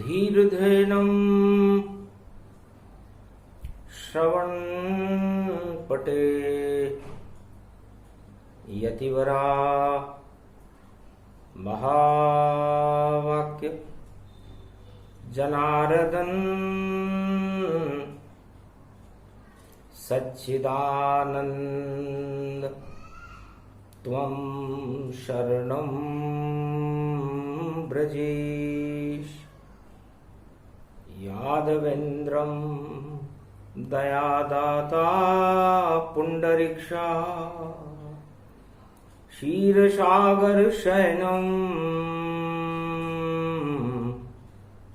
धीर्धेनं श्रवणपटे यतिवरा महावाक्य जनार्दन सच्चिदानंद त्वं शरणं ब्रजेश यादवेन्द्रं दयादाता पुंडरीक्षा क्षीरसागर शयनं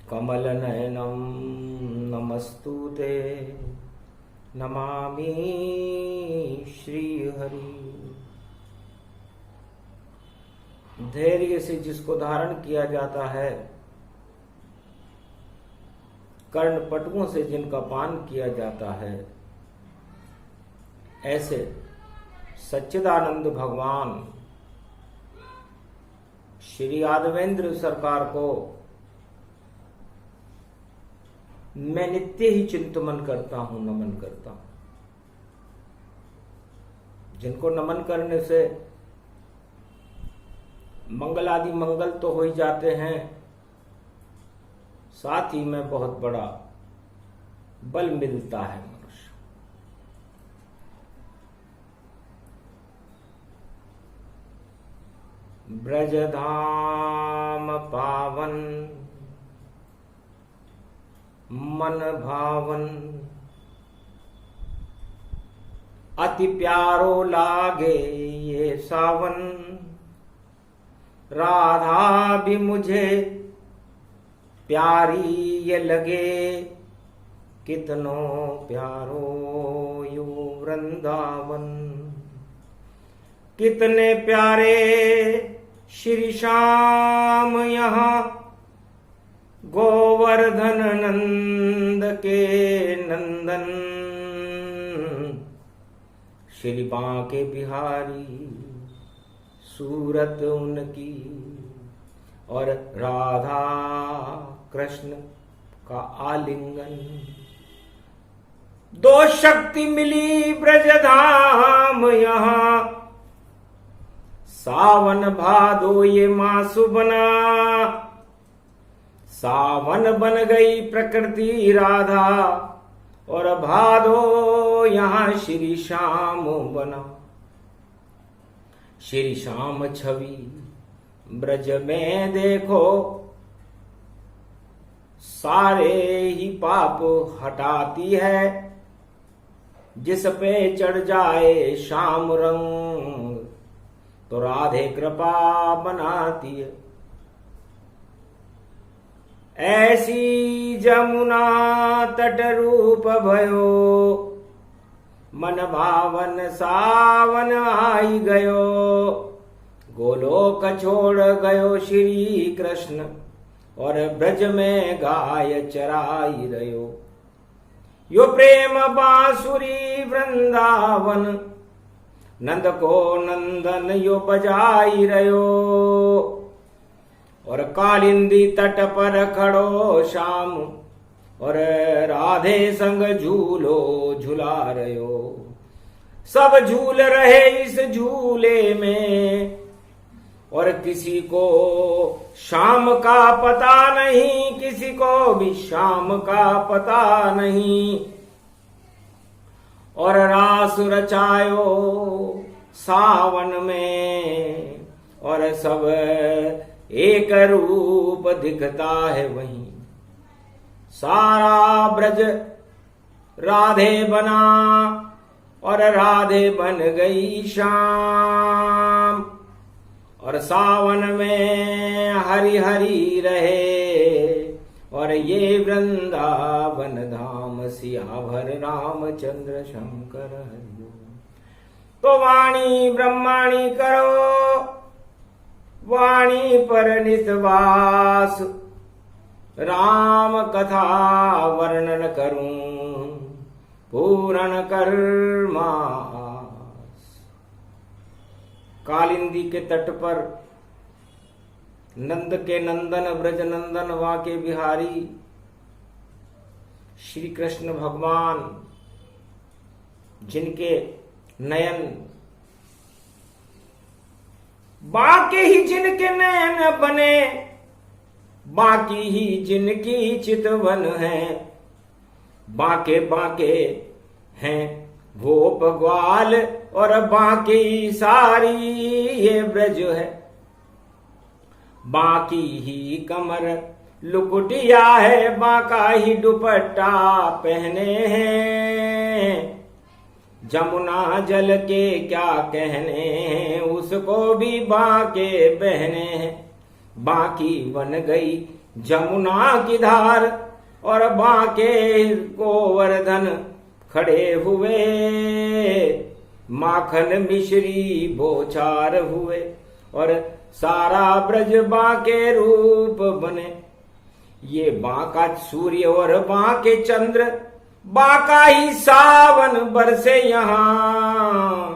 कमलनयनं नमस्तुते नमामि श्रीहरि। धैर्य से जिसको धारण किया जाता है, कर्णपटुओं से जिनका पान किया जाता है, ऐसे सच्चिदानंद भगवान श्री यादवेंद्र सरकार को मैं नित्य ही चिंतन करता हूं, नमन करता हूं। जिनको नमन करने से मंगल आदि मंगल तो हो ही जाते हैं, साथ ही में बहुत बड़ा बल मिलता है मनुष्य। ब्रजधाम पावन मन भावन अति प्यारो लागे ये सावन। राधा भी मुझे प्यारी ये लगे, कितनो प्यारो यो वृंदावन। कितने प्यारे श्री श्याम यहाँ गोवर्धन नंद के नंदन। श्री बांके बिहारी सूरत उनकी, और राधा कृष्ण का आलिंगन। दो शक्ति मिली ब्रजधाम यहाँ, सावन भादो ये मासु बना। सावन बन गई प्रकृति राधा, और भादो यहाँ श्री श्याम बना। श्री श्याम छवि ब्रज में देखो, सारे ही पाप हटाती है। जिस पे चढ़ जाए श्याम रंग, तो राधे कृपा बनाती है। ऐसी जमुना तट रूप भयो, मन भावन सावन आई गयो। गोलोक छोड़ गयो श्री कृष्ण, और ब्रज में गाय चराई रयो। यो प्रेम बांसुरी वृंदावन, नंद को नंदन यो बजाई रयो। और कालिंदी तट पर खड़ो श्याम, और राधे संग झूलो झुला रयो। सब झूल रहे इस झूले में, और किसी को शाम का पता नहीं, किसी को भी शाम का पता नहीं। और रास रचायो सावन में, और सब एक रूप दिखता है वहीं। सारा ब्रज राधे बना, और राधे बन गई श्याम। और सावन में हरि हरि रहे, और ये वृंदावन धाम सियावर रामचंद्र शंकर हरिओ। तो वाणी ब्रह्माणी करो, वाणी पर नितवास। राम कथा वर्णन करूं, पूर्ण कर्मास। कालिंदी के तट पर नंद के नंदन ब्रज नंदन वाके बिहारी श्री कृष्ण भगवान, जिनके नयन बाके ही जिनके नयन बने, बाकी ही जिनकी चितवन है, बाके बाके हैं गोप ग्वाल और बाकी सारी ये ब्रज है। बाकी ही कमर लुकुटिया है, बाका ही दुपट्टा पहने हैं। जमुना जल के क्या कहने हैं, उसको भी बाके बहने हैं। बाकी बन गई जमुना की धार और बाके गोवर्धन खड़े हुए। माखन मिश्री बोछार हुए और सारा ब्रज बाके रूप बने। ये बाका सूर्य और बाके चंद्र, बाका ही सावन बरसे यहां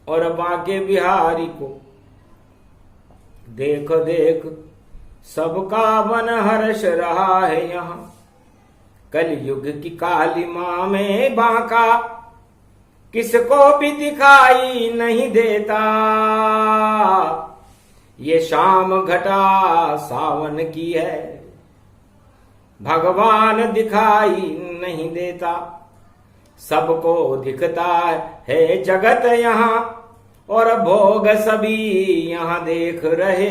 और बाके बिहारी को देख देख सबका मन हर्ष रहा है यहां। कलयुग की काली मां में बाका किसको भी दिखाई नहीं देता। ये शाम घटा सावन की है, भगवान दिखाई नहीं देता। सबको दिखता है जगत यहाँ और भोग सभी यहाँ देख रहे।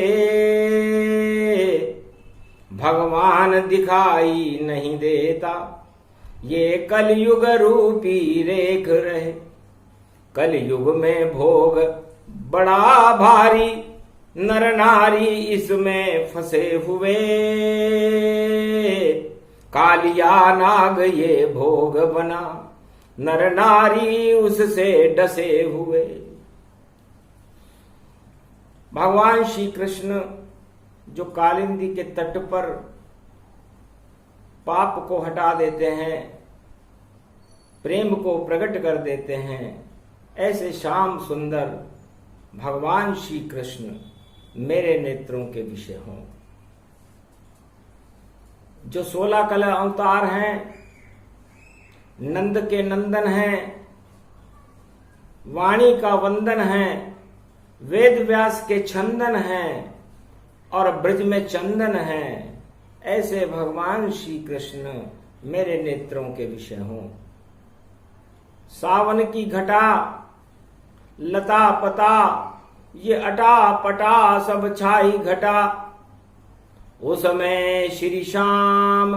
भगवान दिखाई नहीं देता, ये कलयुग रूपी रेख रहे। कलयुग में भोग बड़ा भारी, नर नारी इसमें फंसे हुए। कालिया नाग ये भोग बना, नर नारी उससे डसे हुए। भगवान श्री कृष्ण जो कालिंदी के तट पर पाप को हटा देते हैं, प्रेम को प्रकट कर देते हैं, ऐसे श्याम सुंदर भगवान श्री कृष्ण मेरे नेत्रों के विषय हों। जो 16 कला अवतार हैं, नंद के नंदन हैं, वाणी का वंदन है, वेद व्यास के छंदन हैं और ब्रज में चंदन है, ऐसे भगवान श्री कृष्ण मेरे नेत्रों के विषय हों। सावन की घटा लता पता, ये अटा पटा सब छाई घटा। उसमें श्री श्याम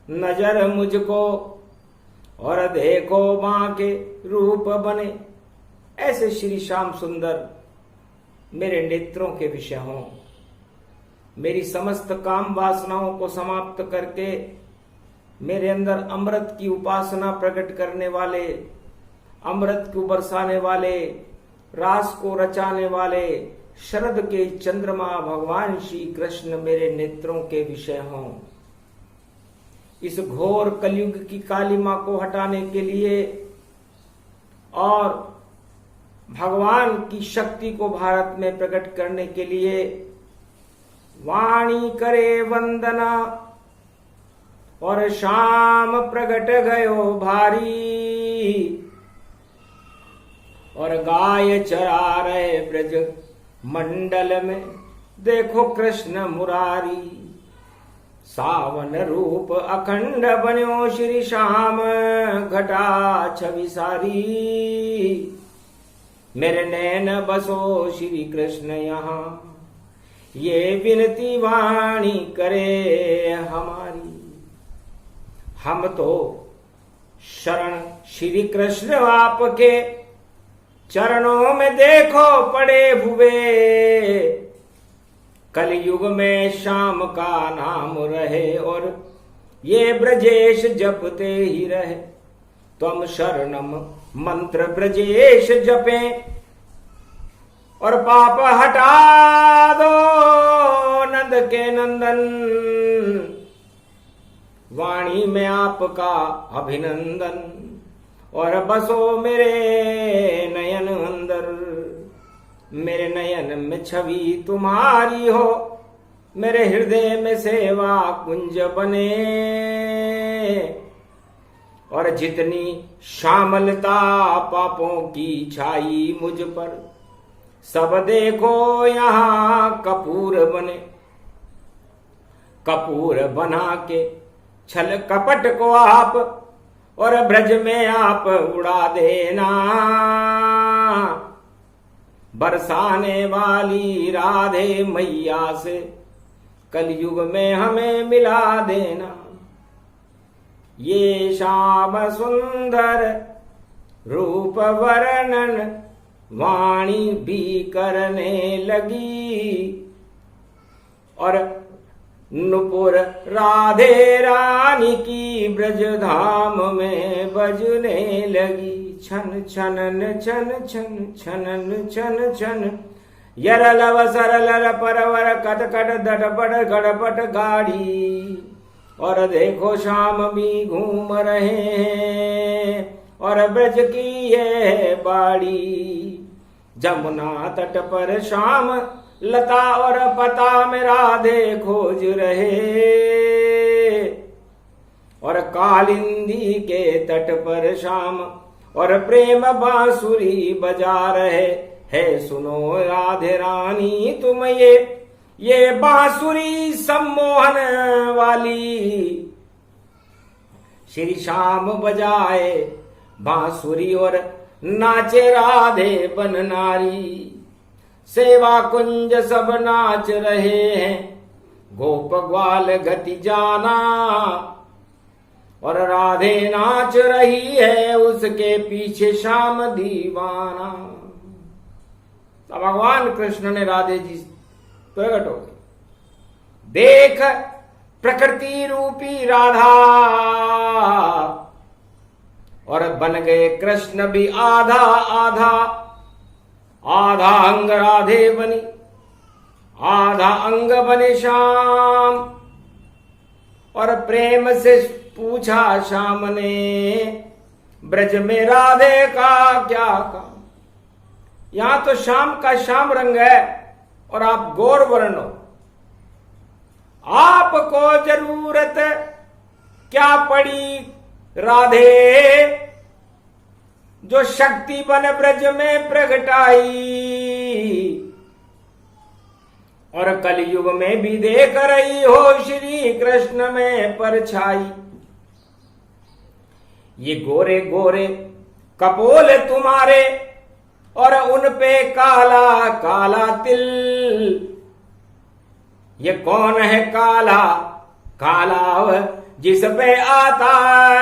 नजर मुझको और देखो बाके रूप बने। ऐसे श्री श्याम सुंदर मेरे नेत्रों के विषय हों। मेरी समस्त काम वासनाओं को समाप्त करके मेरे अंदर अमृत की उपासना प्रकट करने वाले, अमृत को बरसाने वाले, रास को रचाने वाले शरद के चंद्रमा भगवान श्री कृष्ण मेरे नेत्रों के विषय हों। इस घोर कलयुग की कालिमा को हटाने के लिए और भगवान की शक्ति को भारत में प्रकट करने के लिए वाणी करे वंदना और शाम प्रगट गयो भारी। और गाय चरा रहे ब्रज मंडल में देखो कृष्ण मुरारी। सावन रूप अखंड बन्यो श्री श्याम घटा छवि सारी। मेरे नैन बसो श्री कृष्ण यहाँ, ये विनती वाणी करे हमारी। हम तो शरण श्री कृष्ण आपके चरणों में देखो पड़े हुए। कलयुग में श्याम का नाम रहे और ये ब्रजेश जपते ही रहे। त्वम शरणम मंत्र ब्रजेश जपे और पाप हटा दो नंद के नंदन। वाणी में आपका अभिनंदन और बसो मेरे नयन अंदर। मेरे नयन में छवि तुम्हारी हो मेरे हृदय में सेवा कुंज बने। और जितनी श्यामलता पापों की छाई मुझ पर, सब देखो यहाँ कपूर बने। कपूर बना के छल कपट को आप और ब्रज में आप उड़ा देना। बरसाने वाली राधे मैया से कलयुग में हमें मिला देना। ये श्याम सुंदर रूप वर्णन वाणी भी करने लगी। और नुपुर राधे रानी की ब्रज धाम में बजने लगी। छन छनन छन छन छनन छन छन यरलव सरल परवर कटकट दटपट गड़पट गाड़ी। और देखो श्याम भी घूम रहे हैं और ब्रज की ये बाड़ी। जमुना तट पर श्याम लता और पता में राधे खोज रहे। और कालिंदी के तट पर श्याम और प्रेम बांसुरी बजा रहे है। सुनो राधे रानी तुम ये बांसुरी सम्मोहन वाली। श्री श्याम बजाए बांसुरी और नाचे राधे बन नारी। सेवा कुंज सब नाच रहे हैं, गोप ग्वाल गति जाना। और राधे नाच रही है उसके पीछे श्याम दीवाना। तो भगवान कृष्ण ने राधे जी प्रकट हो गए। देख प्रकृति रूपी राधा और बन गए कृष्ण भी आधा आधा। आधा अंग राधे बनी, आधा अंग बने श्याम। और प्रेम से पूछा श्याम ने, ब्रज में राधे का क्या काम। यहां तो श्याम का श्याम रंग है और आप गौर वर्ण हो। आपको जरूरत क्या पड़ी राधे, जो शक्ति बन ब्रज में प्रगटाई। और कलयुग में भी देख रही हो श्री कृष्ण में परछाई। ये गोरे गोरे कपोल तुम्हारे और उन पे काला काला तिल। ये कौन है काला काला जिस पे आता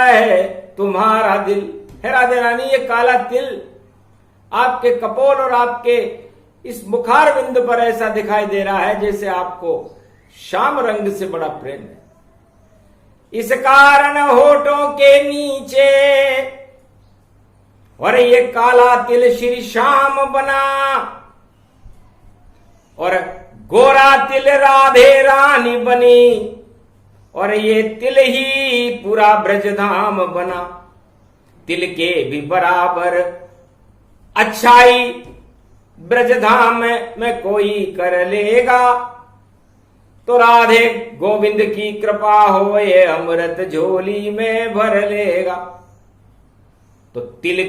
है तुम्हारा दिल। है राधे रानी, ये काला तिल आपके कपोल और आपके इस मुखार बिंदु पर ऐसा दिखाई दे रहा है जैसे आपको श्याम रंग से बड़ा प्रेम है। इस कारण होठों के नीचे और ये काला तिल श्री श्याम बना। और गोरा तिल राधे रानी बनी। और ये तिल ही पूरा ब्रजधाम बना। तिल के भी बराबर अच्छाई ब्रजधाम में कोई कर लेगा। तो राधे गोविंद की कृपा हो ये अमृत झोली में भर लेगा। तो तिल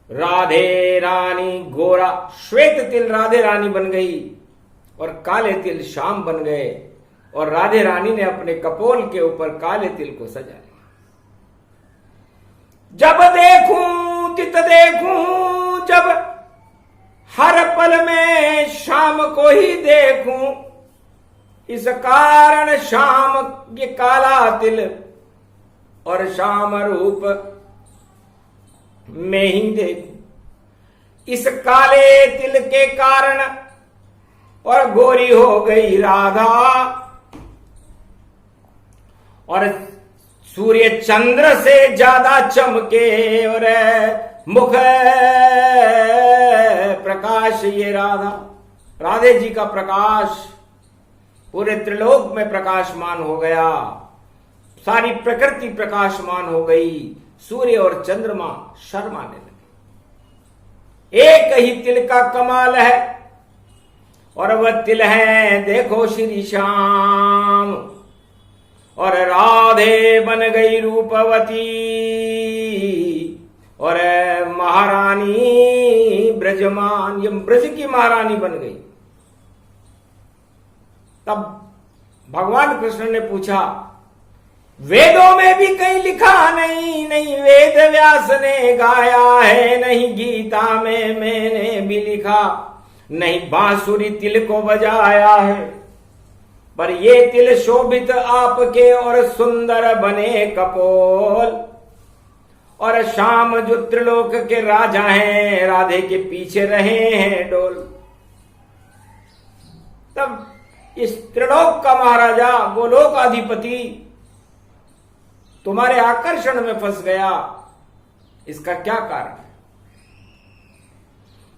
राधे रानी गोरा श्वेत तिल राधे रानी बन गई और काले तिल श्याम बन गए। और राधे रानी ने अपने कपोल के ऊपर काले तिल को सजा लिया। जब देखूं तित देखूं, जब हर पल में श्याम को ही देखूं। इस कारण श्याम ये काला तिल और श्याम रूप में ही देखूं। इस काले तिल के कारण और गोरी हो गई राधा। और सूर्य चंद्र से ज्यादा चमके और मुख प्रकाश ये राधा। राधे जी का प्रकाश पूरे त्रिलोक में प्रकाशमान हो गया। सारी प्रकृति प्रकाशमान हो गई। सूर्य और चंद्रमा शर्माने लगे। एक ही तिल का कमाल है और वह तिल है देखो श्री श्याम। और राधे बन गई रूपवती और महारानी ब्रजमान, ये ब्रज की महारानी बन गई। तब भगवान कृष्ण ने पूछा, वेदों में भी कहीं लिखा नहीं, नहीं वेद व्यास ने गाया है, नहीं गीता में मैंने भी लिखा, नहीं बांसुरी तिल को बजाया है, पर ये तिल शोभित आपके और सुंदर बने कपोल। और श्याम जो त्रिलोक के राजा हैं, राधे के पीछे रहे हैं डोल। तब इस त्रिलोक का महाराजा, गोलोक अधिपति तुम्हारे आकर्षण में फंस गया, इसका क्या कारण है?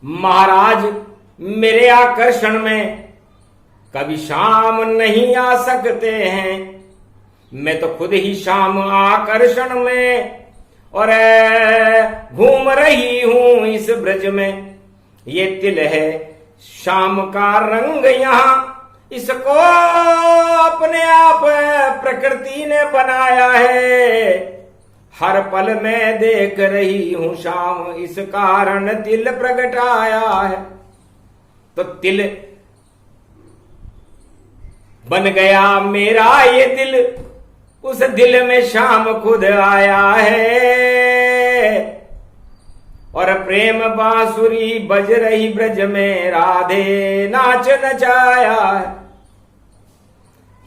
महाराज, मेरे आकर्षण में कभी श्याम नहीं आ सकते हैं, मैं तो खुद ही श्याम आकर्षण में और घूम रही हूं इस ब्रज में। ये तिल है श्याम का रंग, यहां इसको अपने आप प्रकृति ने बनाया है, हर पल में देख रही हूं श्याम, इस कारण तिल प्रगटाया है। तो तिल बन गया मेरा ये दिल, उस दिल में श्याम खुद आया है, और प्रेम बांसुरी बज रही ब्रज में, राधे नाच नचाया है।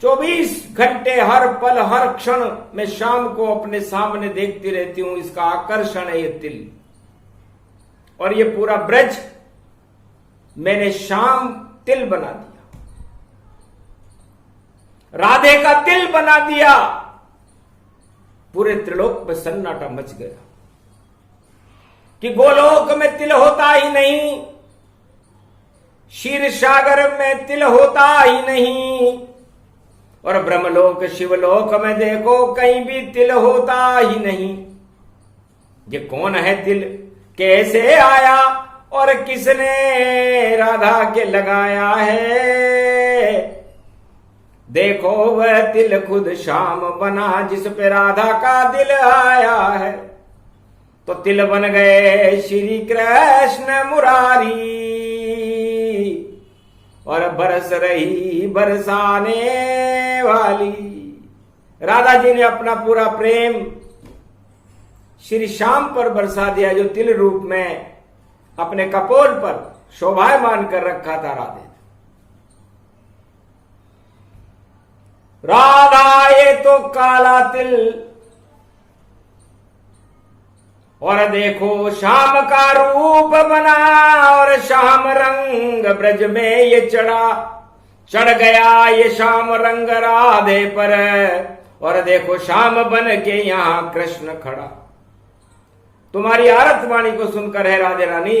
24 घंटे हर पल हर क्षण में श्याम को अपने सामने देखती रहती हूं, इसका आकर्षण है ये तिल। और ये पूरा ब्रज मैंने श्याम तिल बना दिया, राधे का तिल बना दिया। पूरे त्रिलोक में सन्नाटा मच गया कि गोलोक में तिल होता ही नहीं, क्षीर सागर में तिल होता ही नहीं, और ब्रह्मलोक शिवलोक में देखो कहीं भी तिल होता ही नहीं। ये कौन है तिल, कैसे आया और किसने राधा के लगाया है? देखो वह तिल खुद श्याम बना, जिस पे राधा का दिल आया है। तो तिल बन गए श्री कृष्ण मुरारी, और बरस रही बरसाने वाली। राधा जी ने अपना पूरा प्रेम श्री श्याम पर बरसा दिया, जो तिल रूप में अपने कपोल पर शोभायमान कर रखा था राधे। राधा ये तो काला तिल, और देखो श्याम का रूप बना, और श्याम रंग ब्रज में ये चढ़ गया ये श्याम रंग राधे पर। और देखो श्याम बन के यहां कृष्ण खड़ा। तुम्हारी आरतवाणी को सुनकर है राधे रानी,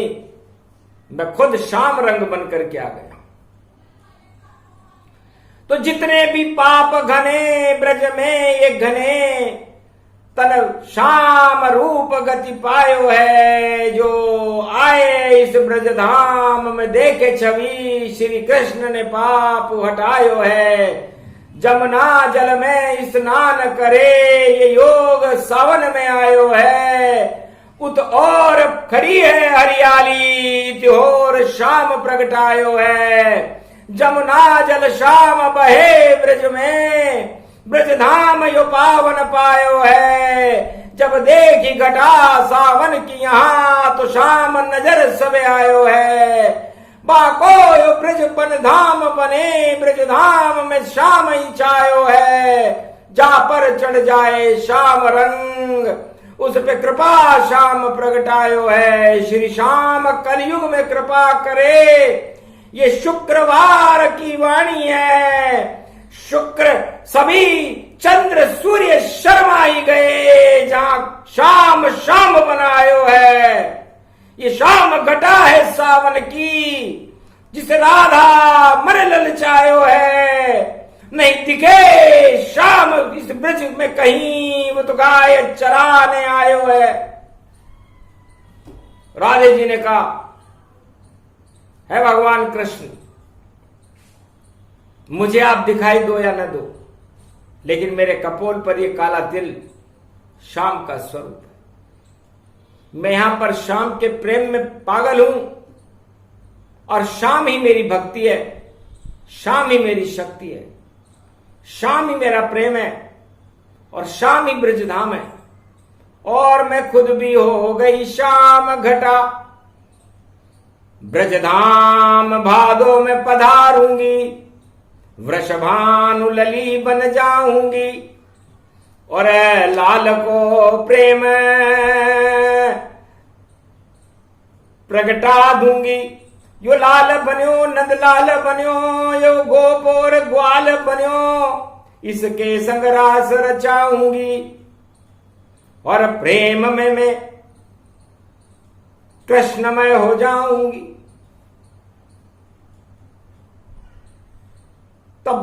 मैं खुद श्याम रंग बनकर के आ गया। तो जितने भी पाप घने ब्रज में ये घने, तन श्याम रूप गति पायो है। जो आए इस ब्रज धाम में देखे छवि, श्री कृष्ण ने पाप हटायो है। जमुना जल में स्नान करे, ये योग सावन में आयो है। उत और खरी है हरियाली, त्योर श्याम प्रगटायो है। जमुना जल श्याम बहे ब्रज में, ब्रज धाम यो पावन पायो है। जब देखी घटा सावन की यहाँ, तो श्याम नजर सबे आयो है। बाको यो ब्रज बन धाम बने, ब्रज धाम में श्याम ही छायो है। जा पर चढ़ जाए श्याम रंग, उस पे कृपा श्याम प्रगटायो है। श्री श्याम कलयुग में कृपा करे, ये शुक्रवार की वाणी है। शुक्र सभी चंद्र सूर्य शर्माई गए, जहां शाम शाम बनायो है। ये शाम घटा है सावन की, जिसे राधा मन ललचायो है। नहीं दिखे शाम इस ब्रज में कहीं, वो तो गाय चराने आयो है। राधे जी ने कहा, है भगवान कृष्ण, मुझे आप दिखाई दो या न दो, लेकिन मेरे कपोल पर यह काला तिल श्याम का स्वरूप है। मैं यहां पर श्याम के प्रेम में पागल हूं और श्याम ही मेरी भक्ति है, श्याम ही मेरी शक्ति है, श्याम ही मेरा प्रेम है और श्याम ही ब्रजधाम है। और मैं खुद भी हो गई श्याम घटा, ब्रजधाम भादो में पधारूंगी, वृषभानु लली बन जाऊंगी और लाल को प्रेम प्रगटा दूंगी। यो लाल बन्यो नंद लाल बन्यो, यो गोपोर ग्वाल बन्यो, इसके संग रास रचाऊंगी और प्रेम में मैं कृष्णमय हो जाऊंगी। तब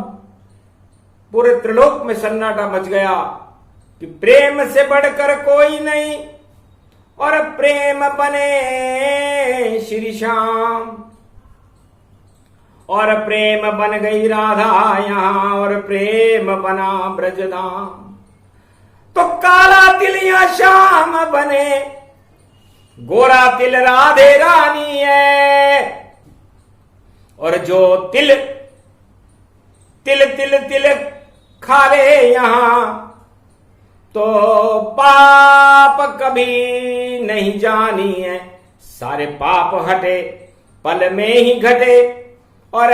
पूरे त्रिलोक में सन्नाटा मच गया कि प्रेम से बढ़कर कोई नहीं और प्रेम बने श्री श्याम। और प्रेम बन गई राधा यहां और प्रेम बना ब्रजधाम। तो काला तिल या श्याम बने, गोरा तिल राधे रानी है। और जो तिल तिल तिल तिल खा ले यहां तो पाप कभी नहीं जानी है। सारे पाप हटे पल में ही घटे और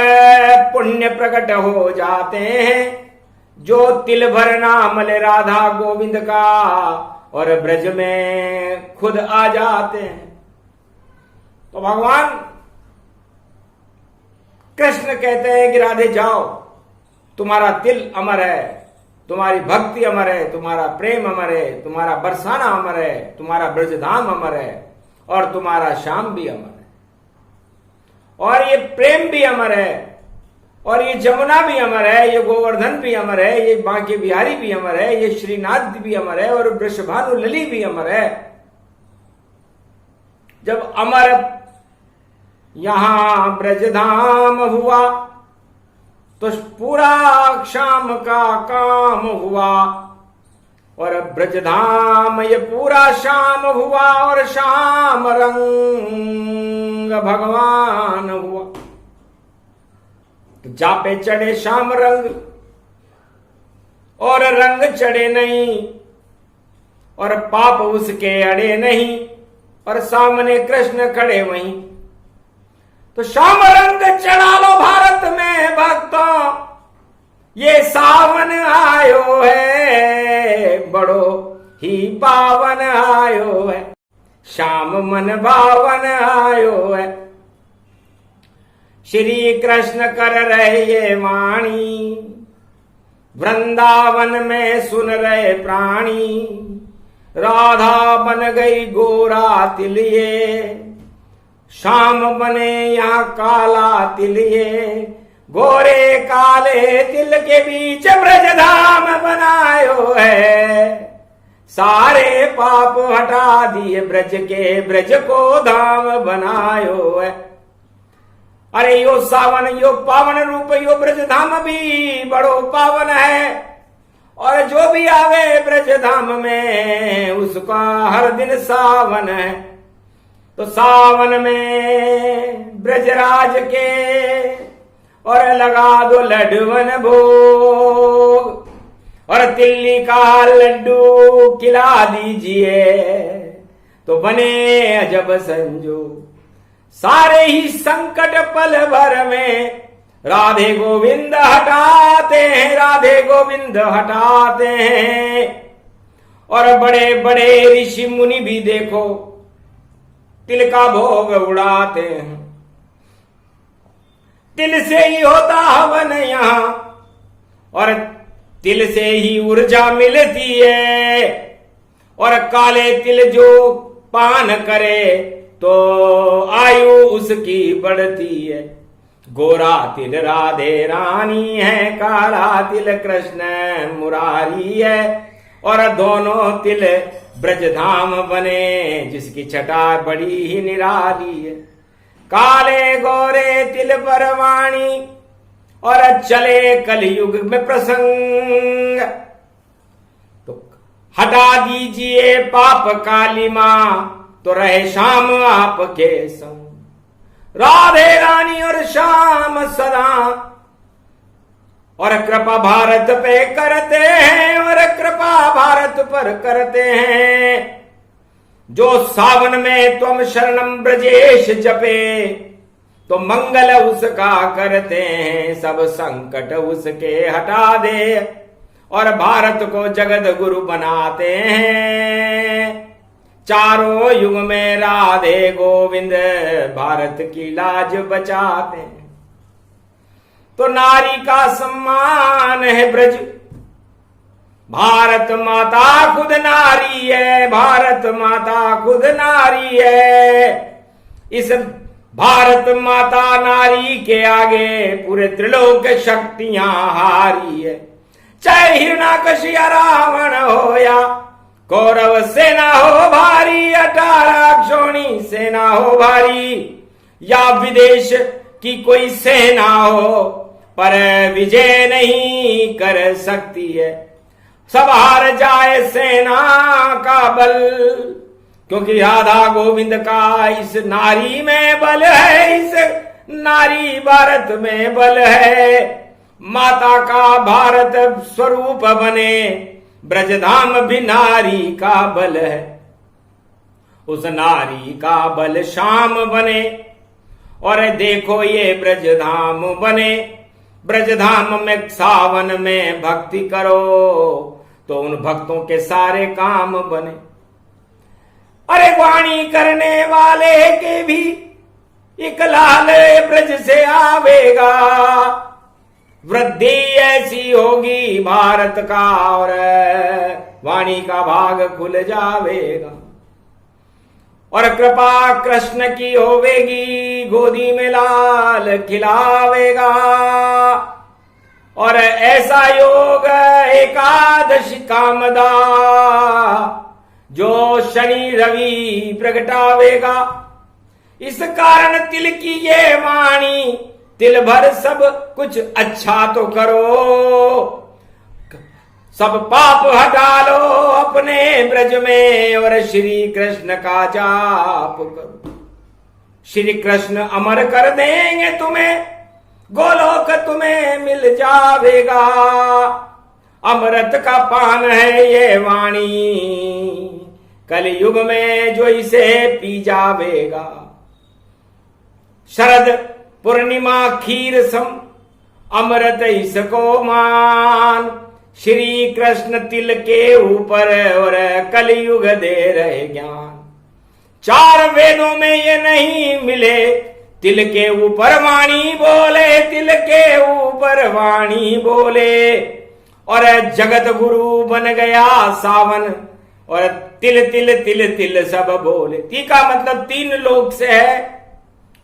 पुण्य प्रकट हो जाते हैं। जो तिल भर नाम ले राधा गोविंद का और ब्रज में खुद आ जाते हैं। तो भगवान कृष्ण कहते हैं कि राधे जाओ, तुम्हारा तिल अमर है, तुम्हारी भक्ति अमर है, तुम्हारा प्रेम अमर है, तुम्हारा बरसाना अमर है, तुम्हारा ब्रजधाम अमर है और तुम्हारा श्याम भी अमर है और ये प्रेम भी अमर है और ये जमुना भी अमर है, ये गोवर्धन भी अमर है, ये बांके बिहारी भी अमर है, ये श्रीनाथ भी अमर है और वृषभानु लली भी अमर है। जब अमर यहां ब्रजधाम हुआ तो पूरा श्याम का काम हुआ और ब्रजधाम ये पूरा श्याम हुआ और श्याम रंग भगवान हुआ। जापे चढ़े श्याम रंग और रंग चढ़े नहीं और पाप उसके अड़े नहीं और सामने कृष्ण खड़े वहीं। तो श्याम रंग चढ़ा लो भारत में भक्तों, ये सावन आयो है, बड़ो ही पावन आयो है, श्याम मन भावन आयो है। श्री कृष्ण कर रहे ये वाणी, वृंदावन में सुन रहे प्राणी। राधा बन गई गोरा तिलिये, श्याम बने यहाँ काला तिलिये। गोरे काले तिल के बीच ब्रजधाम बनायो है, सारे पाप हटा दिए ब्रज के, ब्रज को धाम बनायो है। अरे यो सावन यो पावन रूप यो ब्रजधाम भी बड़ो पावन है और जो भी आवे ब्रजधाम में उसका हर दिन सावन है। तो सावन में ब्रजराज के और लगा दो लड्डूवन भोग और तिल्ली का लड्डू खिला दीजिए तो बने अजब संजोग। सारे ही संकट पल भर में राधे गोविंद हटाते हैं, राधे गोविंद हटाते हैं। और बड़े बड़े ऋषि मुनि भी देखो तिल का भोग उड़ाते हैं। तिल से ही होता हवन यहां और तिल से ही ऊर्जा मिलती है और काले तिल जो पान करे तो आयु उसकी बढ़ती है। गोरा तिल राधे रानी है, काला तिल कृष्ण मुरारी है और दोनों तिल ब्रजधाम बने जिसकी छटा बड़ी ही निराली है। काले गोरे तिल पर वाणी और चले कलयुग में प्रसंग। तो हटा दीजिए पाप कालिमा, तो रहे श्याम आपके संग। राधे रानी और श्याम सदा, और कृपा भारत पे करते हैं, और कृपा भारत पर करते हैं। जो सावन में तुम शरणम ब्रजेश जपे, तो मंगल उसका करते हैं। सब संकट उसके हटा दे, और भारत को जगत गुरु बनाते हैं। चारों युग में राधे गोविंद भारत की लाज बचाते हैं। तो नारी का सम्मान है ब्रज, भारत माता खुद नारी है, भारत माता खुद नारी है। इस भारत माता नारी के आगे पूरे त्रिलोक शक्तियां हारी है। चाहे हिरण्याकश्यप रावण हो, या कौरव सेना हो भारी, 18 क्षोणी सेना हो भारी, या विदेश की कोई सेना हो, पर विजय नहीं कर सकती है। सब हार जाए सेना का बल, क्योंकि राधा गोविंद का इस नारी में बल है, इस नारी भारत में बल है। माता का भारत स्वरूप बने, ब्रजधाम भी नारी का बल है। उस नारी का बल श्याम बने, और देखो ये ब्रजधाम बने। ब्रजधाम में सावन में भक्ति करो, तो उन भक्तों के सारे काम बने। अरे वाणी करने वाले के भी एक लाल ब्रज से आवेगा। वृद्धि ऐसी होगी भारत का, और वाणी का भाग खुल जावेगा। और कृपा कृष्ण की होवेगी, गोदी में लाल खिलावेगा। और ऐसा योग एकादशी कामदा, जो शनि रवि प्रगटावेगा। इस कारण तिल की ये वाणी, तिल भर सब कुछ अच्छा तो करो। सब पाप हटा लो अपने ब्रज में, और श्री कृष्ण का जाप करो। श्री कृष्ण अमर कर देंगे तुम्हें, गोलोक तुम्हें मिल जावेगा। अमृत का पान है ये वाणी, कलयुग में जो इसे पी जावेगा। शरद पूर्णिमा खीर सम, अमृत इसको मान। श्री कृष्ण तिल के ऊपर, और कलयुग दे रहे ज्ञान। 4 वेदों में ये नहीं मिले, तिल के ऊपर वाणी बोले, तिल के ऊपर वाणी बोले। और जगत गुरु बन गया सावन, और तिल तिल तिल तिल सब बोले। ती का मतलब 3 लोक से है,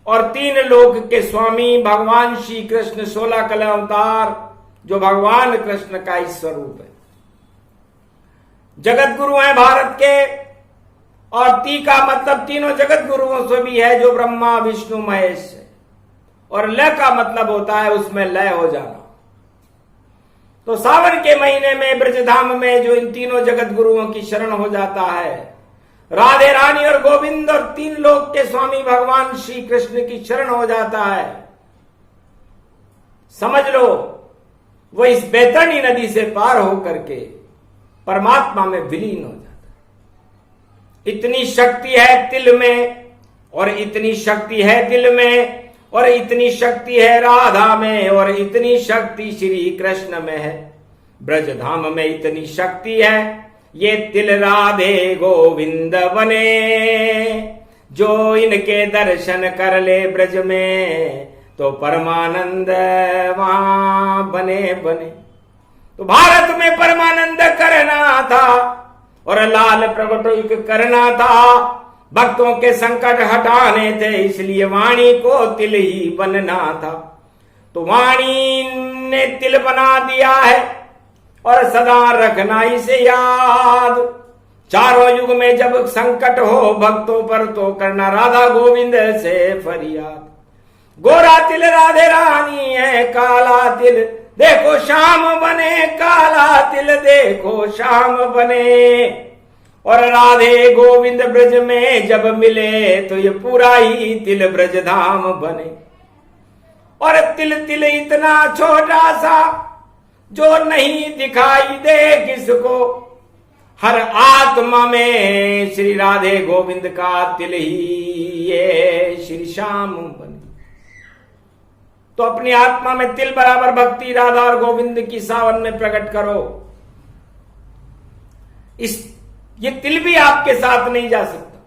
और 3 लोक के स्वामी भगवान श्री कृष्ण 16 कला अवतार, जो भगवान कृष्ण का ही स्वरूप है। जगत गुरु हैं भारत के। और ती का मतलब तीनों जगत गुरुओं से भी है, जो ब्रह्मा विष्णु महेश है। और ल का मतलब होता है उसमें लय हो जाना। तो सावन के महीने में ब्रजधाम में जो इन तीनों जगत गुरुओं की शरण हो जाता है, राधे रानी और गोविंद और 3 लोक के स्वामी भगवान श्री कृष्ण की शरण हो जाता है, समझ लो वो इस बैतरणी नदी से पार होकर के परमात्मा में विलीन हो जाता है। इतनी शक्ति है तिल में, और इतनी शक्ति है दिल में, और इतनी शक्ति है राधा में, और इतनी शक्ति श्री कृष्ण में है। ब्रजधाम में इतनी शक्ति है, ये तिल राधे गोविंद बने। जो इनके दर्शन कर ले ब्रज में, तो परमानंद वहां बने बने। तो भारत में परमानंद करना था, और लाल प्रगट करना था। भक्तों के संकट हटाने थे, इसलिए वाणी को तिल ही बनना था। तो वाणी ने तिल बना दिया है, और सदा रखना इसे याद। चारों युग में जब संकट हो भक्तों पर, तो करना राधा गोविंद से फरियाद। गोरा तिल राधे रानी है, काला तिल देखो श्याम बने, काला तिल देखो श्याम बने। और राधे गोविंद ब्रज में जब मिले तो ये पूरा ही तिल ब्रज धाम बने। और तिल तिल इतना छोटा सा जो नहीं दिखाई दे किसको, हर आत्मा में श्री राधे गोविंद का तिल ही ये श्री श्याम बने। तो अपनी आत्मा में तिल बराबर भक्ति राधा और गोविंद की सावन में प्रकट करो। ये तिल भी आपके साथ नहीं जा सकता,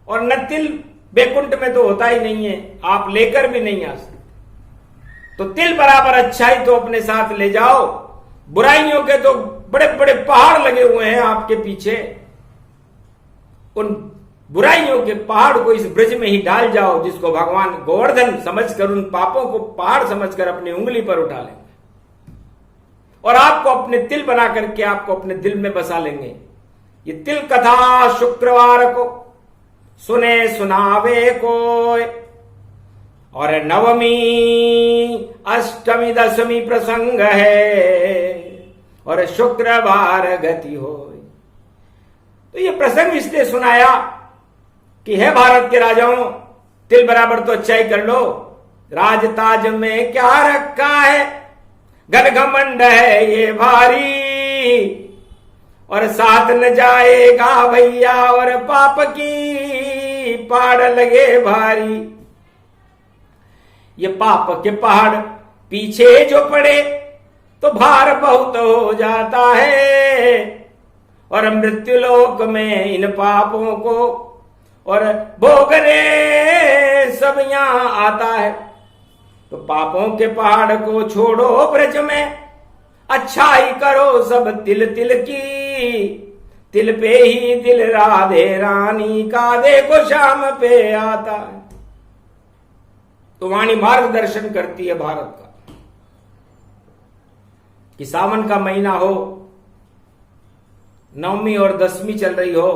और न तिल बैकुंठ में तो होता ही नहीं है, आप लेकर भी नहीं आ सकते। तो तिल बराबर अच्छाई तो अपने साथ ले जाओ। बुराइयों के तो बड़े बड़े पहाड़ लगे हुए हैं आपके पीछे, उन बुराइयों के पहाड़ को इस ब्रज में ही डाल जाओ, जिसको भगवान गोवर्धन समझकर, उन पापों को पहाड़ समझकर अपनी उंगली पर उठा लेंगे और आपको अपने तिल बना करके आपको अपने दिल में बसा लेंगे। ये तिल कथा शुक्रवार को सुने सुनावे कोय, और नवमी अष्टमी दशमी प्रसंग है, और शुक्रवार गति हो। तो ये प्रसंग इसलिए सुनाया कि है भारत के राजाओं, तिल बराबर तो अच्छाई कर लो। राजताज में क्या रखा है, घन घमंड है ये भारी, और साथ न जाएगा भैया, और पाप की पाड़ लगे भारी। ये पाप के पहाड़ पीछे जो पड़े तो भार बहुत हो जाता है, और मृत्युलोक में इन पापों को और भोगने सब यहां आता है। तो पापों के पहाड़ को छोड़ो ब्रज में, अच्छाई करो सब तिल तिल की। तिल पे ही दिल राधे रानी का देखो शाम पे आता है। तो वाणी मार्गदर्शन करती है भारत का कि सावन का महीना हो, नवमी और दसवीं चल रही हो,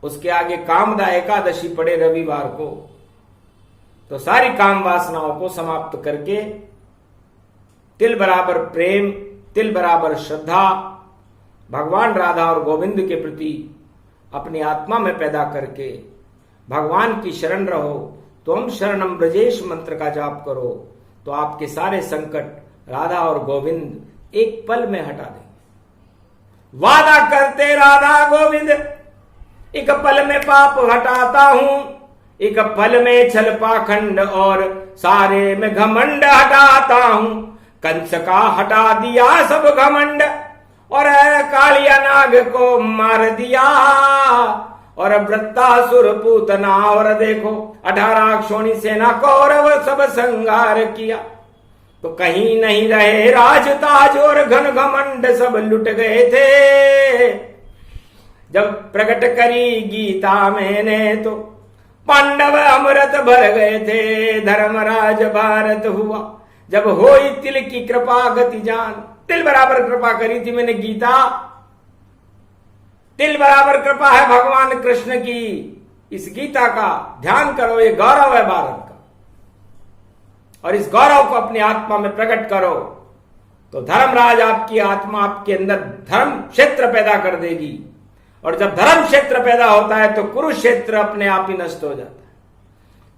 उसके आगे कामदा एकादशी पड़े रविवार को, तो सारी काम वासनाओं को समाप्त करके तिल बराबर प्रेम, तिल बराबर श्रद्धा भगवान राधा और गोविंद के प्रति अपनी आत्मा में पैदा करके भगवान की शरण रहो। तो हम शरणम ब्रजेश मंत्र का जाप करो तो आपके सारे संकट राधा और गोविंद एक पल में हटा देंगे। वादा करते राधा गोविंद, एक पल में पाप हटाता हूं, एक पल में छल पाखंड और सारे में घमंड हटाता हूं। कंस का हटा दिया सब घमंड, और कालिया नाग को मार दिया, और वृत्तासुर पूतना, और देखो 18 अक्षोणी सेना कौरव सब संहार किया। तो कहीं नहीं रहे राज ताज और घन घमंड सब लुट गए थे। जब प्रकट करी गीता मैंने तो पांडव अमृत भर गए थे। धर्मराज भारत हुआ जब होई तिल की कृपा गति जान। तिल बराबर कृपा करी थी मैंने गीता, तिल बराबर कृपा है भगवान कृष्ण की। इस गीता का ध्यान करो, ये गौरव है भारत का, और इस गौरव को अपनी आत्मा में प्रकट करो तो धर्मराज आपकी आत्मा आपके अंदर धर्म क्षेत्र पैदा कर देगी। और जब धर्म क्षेत्र पैदा होता है तो कुरुक्षेत्र अपने आप ही नष्ट हो जाता है।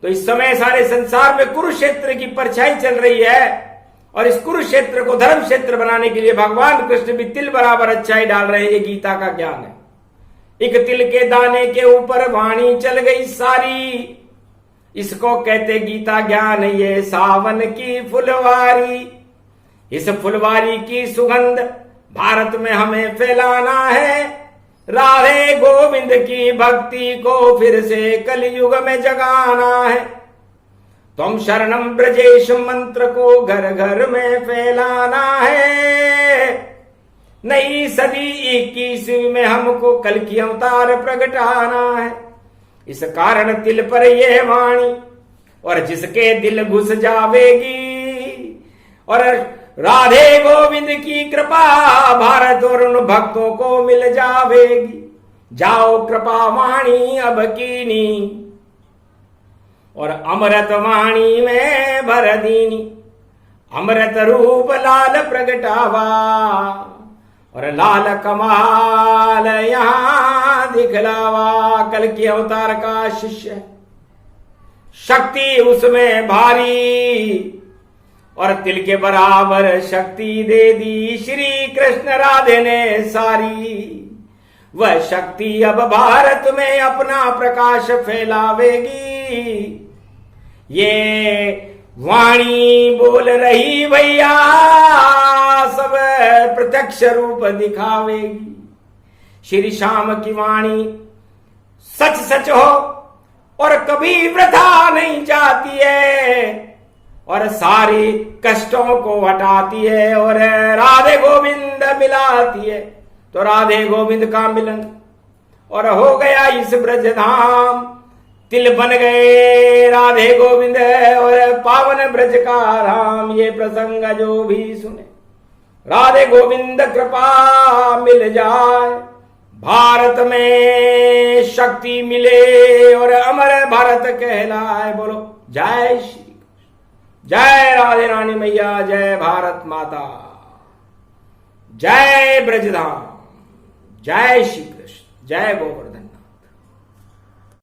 तो इस समय सारे संसार में कुरुक्षेत्र की परछाई चल रही है, और इस कुरुक्षेत्र को धर्म क्षेत्र बनाने के लिए भगवान कृष्ण भी तिल बराबर अच्छाई डाल रहे हैं। ये गीता का ज्ञान है। एक तिल के दाने के ऊपर वाणी चल गई सारी, इसको कहते गीता ज्ञान। ये सावन की फुलवारी, इस फुलवारी की सुगंध भारत में हमें फैलाना है। राधे गोविंद की भक्ति को फिर से कलयुग में जगाना है। तुम शरणम ब्रजेश मंत्र को घर घर में फैलाना है। नई सदी 21वीं में हमको कल की अवतार प्रगटाना है। इस कारण तिल पर यह वाणी, और जिसके दिल घुस जावेगी, और राधे गोविंद की कृपा भारत और उन भक्तों को मिल जावेगी। जाओ कृपा वाणी अब कीनी, और अमृत वाणी में भर दीनी। अमृत रूप लाल प्रगटावा और लाल कमाल यहां दिखलावा। कल की अवतार का शिष्य, शक्ति उसमें भारी और तिल के बराबर शक्ति दे दी श्री कृष्ण राधे ने सारी। वह शक्ति अब भारत में अपना प्रकाश फैलावेगी। ये वाणी बोल रही भैया सब प्रत्यक्ष रूप दिखावेगी। श्री श्याम की वाणी सच सच हो और कभी वृथा नहीं जाती है और सारी कष्टों को हटाती है और राधे गोविंद मिलाती है। तो राधे गोविंद का मिलन और हो गया इस ब्रज धाम। तिल बन गए राधे गोविंद और पावन ब्रज का राम। ये प्रसंग जो भी सुने राधे गोविंद कृपा मिल जाए, भारत में शक्ति मिले और अमर भारत कहलाए। बोलो जय श्री कृष्ण, जय राधे रानी मैया, जय भारत माता, जय ब्रजधाम, जय श्री कृष्ण, जय गोवर्धन।